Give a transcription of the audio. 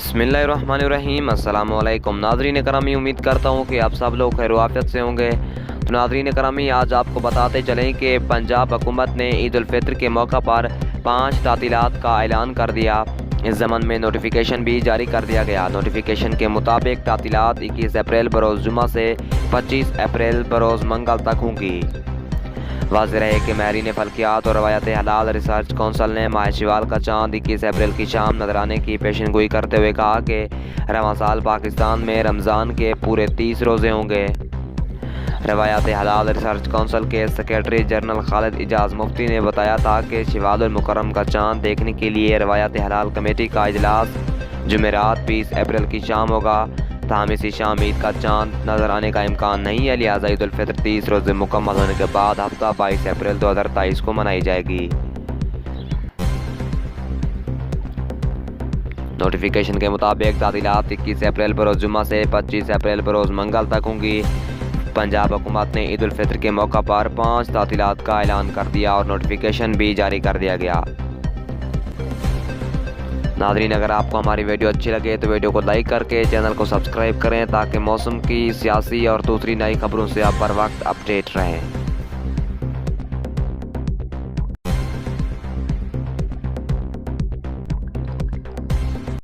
बिस्मिल्लाहिर्रहमानिर्रहीम। अस्सलाम वालेकुम नाज़रीन करामी, उम्मीद करता हूँ कि आप सब लोग खैर आफियत से होंगे। तो नाज़रीन करामी, आज आपको बताते चलें कि पंजाब हुकूमत ने ईद उल फितर के मौका पर 5 तातीलात का ऐलान कर दिया। इस ज़मन में नोटिफिकेशन भी जारी कर दिया गया। नोटिफिकेशन के मुताबिक तातीलात 21 अप्रैल बरोज़ जुमा से 25 अप्रैल बरोज़ मंगल तक होंगी। वाज़ेह है कि माहिरीन फल्कियात और रवायत हलाल रिसर्च कौंसल ने माह शवाल का चाँद 21 अप्रैल की शाम नजराने की पेशन गोई करते हुए कहा कि रवां साल पाकिस्तान में रमज़ान के पूरे 30 रोज़े होंगे। रवायत हलाल रिसर्च कौंसल के सेक्रेटरी जनरल खालिद इजाज़ मुफ्ती ने बताया था कि शवाल मुकर्रम का चाँद देखने के लिए रवायत हलाल कमेटी का इजलास जुमेरात 20 अप्रैल की शाम होगा। ताहम इसी शाम ईद का चाँद नजर आने का इम्कान नहीं है, लिहाजा ईद उल फितर 30 रोज़े मुकम्मल होने के बाद हफ्ता 22 अप्रैल 2023 को मनाई जाएगी। नोटिफिकेशन के मुताबिक तातीलात 21 अप्रैल बरोज़ जुमा से 25 अप्रैल बरोज़ मंगल तक होंगी। पंजाब हुकूमत ने ईद उल फितर के मौका पर 5 तातीलात का ऐलान कर दिया और नोटिफिकेशन भी जारी कर दिया गया। नाज़रीन, अगर आपको हमारी वीडियो अच्छी लगे तो वीडियो को लाइक करके चैनल को सब्सक्राइब करें ताकि मौसम की, सियासी और दूसरी नई खबरों से आप बर वक्त अपडेट रहें।